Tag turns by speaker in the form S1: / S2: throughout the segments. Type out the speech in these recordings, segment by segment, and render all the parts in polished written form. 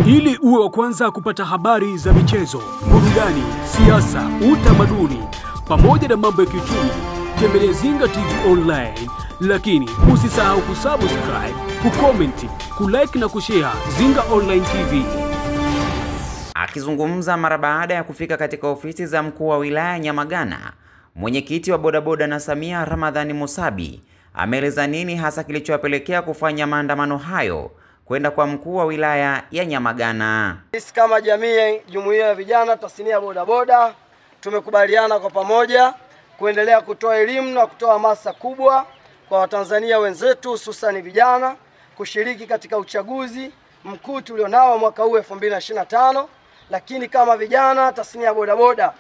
S1: Ili uwe wa kwanza kupata habari za michezo, burudani, siasa, utamaduni pamoja na mambo ya kiuchumi, tembelea Zinga TV Online. Lakini usisahau kusubscribe, kucomment, kulike na kushare Zinga Online TV.
S2: Akizungumza mara baada ya kufika katika ofisi za mkuu wa wilaya Nyamagana, mwenyekiti wa bodaboda na Samia Ramadhani Musabi ameeleza nini hasa kilichowapelekea kufanya maandamano hayo kwenda kwa mkuu wa wilaya ya Nyamagana.
S3: Sisi kama jamii, jumuiya ya vijana tasnia bodaboda, tumekubaliana kwa pamoja kuendelea kutoa elimu na kutoa hamasa kubwa kwa Watanzania wenzetu, hususan vijana, kushiriki katika uchaguzi mkuu tulionao mwaka huu 2025. Lakini kama vijana tasnia bodaboda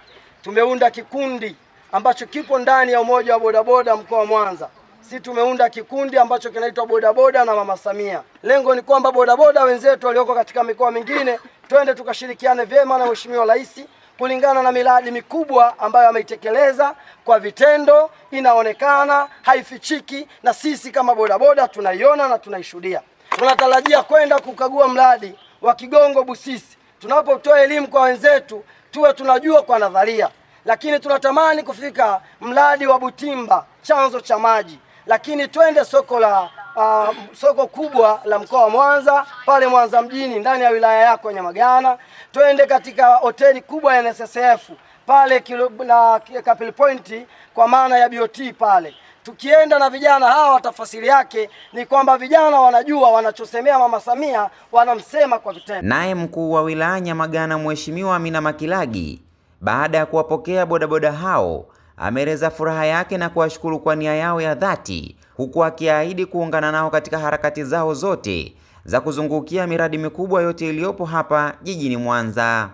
S3: tumeunda kikundi ambacho kipo ndani ya umoja wa bodaboda mkoa wa Mwanza. Sisi tumeunda kikundi ambacho kinaitwa bodaboda na Mama Samia. Lengo ni kwamba bodaboda wenzetu walioko katika mikoa mingine twende tukashirikiane vyema na Mheshimiwa Rais kulingana na miradi mikubwa ambayo ameitekeleza kwa vitendo, inaonekana, haifichiki, na sisi kama bodaboda tunaiona na tunaishuhudia. Tunatarajia kwenda kukagua mradi wa Kigongo Busisi. Tunapotoa elimu kwa wenzetu tuwe tunajua kwa nadharia, lakini tunatamani kufika mradi wa Butimba, chanzo cha maji. Lakini twende soko kubwa la mkoa wa Mwanza pale Mwanza mjini ndani ya wilaya yako Nyamagana. Twende katika hoteli kubwa ya NSSF pale na Kapil Point kwa maana ya BOT pale. Tukienda na vijana hawa, tafasiri yake ni kwamba vijana wanajua wanachosemea Mama Samia, wanamsema kwa vitendo.
S2: Naye mkuu wa wilaya Nyamagana Mheshimiwa Amina Makilagi, baada ya kuwapokea bodaboda hao, ameeleza furaha yake na kuwashukuru kwa nia yao ya dhati, huku akiahidi kuungana nao katika harakati zao zote za kuzungukia miradi mikubwa yote iliyopo hapa jijini Mwanza.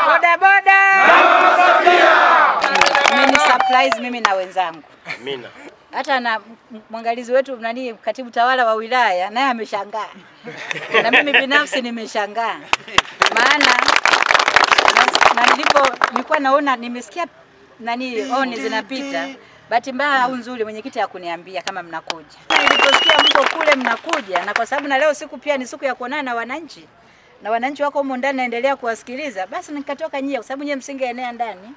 S4: Bodaboda! Mimi surprise mimi na wenzangu.
S3: Amina.
S4: Hata na mwangalizi wetu katibu tawala wa wilaya naye ameshangaa. Na mimi binafsi nimeshangaa. Maana nilikuwa naona nimesikia oni zinapita. Bahati mbaya au nzuri mwenyekiti hakuniambia kama mnakuja. Niliposikia mko kule mnakuja, na kwa sababu na leo siku pia ni siku ya kuonana na wananchi. Na wananchi wako huko ndani naendelea kuwasikiliza, basi nikatoka nyie kwa sababu nyie msinge enea ndani.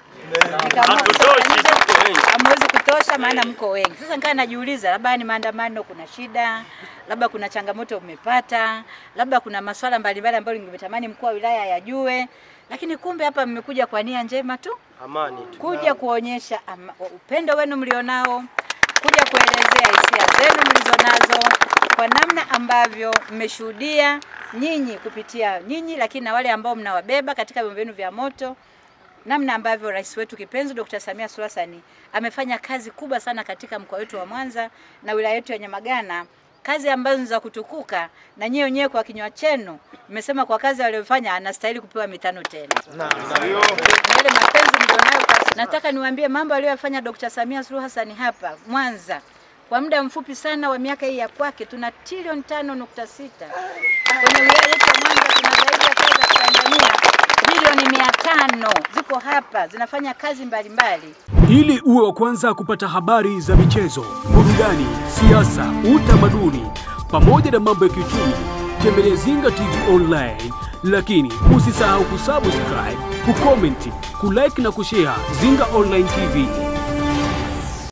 S4: Hamwezi kutosha maana mko wengi. Sasa nikaa najiuliza labda ni maandamano kuna shida, labda kuna changamoto umepata, labda kuna masuala mbalimbali ambayo ningetamani mkuu wa wilaya yajue. Lakini kumbe hapa mmekuja kwa nia njema tu.
S3: Amani.
S4: Kuja kuonyesha upendo wenu mlionao, kuja kuelezea hisia zenu mlizonazo kwa namna ambavyo mmeshuhudia nyinyi kupitia nyinyi, lakini na wale ambao mnawabeba katika vyombo vyenu vya moto, namna ambavyo rais wetu kipenzi Dr. Samia Suluhu Hassan amefanya kazi kubwa sana katika mkoa wetu wa Mwanza na wilaya yetu ya Nyamagana, kazi ambazo za kutukuka, na nyinyi wenyewe kwa kinywa chenu mmesema kwa kazi aliyofanya anastahili kupewa mitano tena. Wale mapenzi mlionayo, nataka niwaambie mambo aliyofanya Dr. Samia Suluhu Hassan hapa Mwanza. Kwa muda mfupi sana wa miaka hii ya kwake tuna trilioni 5.6. Kwenye wilaya yetu ya Mwanza tuna zaidi ya kazi za Tanzania bilioni 500 ziko hapa zinafanya kazi mbalimbali.
S1: Ili uwe wa kwanza kupata habari za michezo, burudani, siasa, utamaduni pamoja na mambo ya kiuchumi, tembelea Zinga TV Online. Lakini usisahau kusubscribe, kucomment, kulike na kushare Zinga Online TV.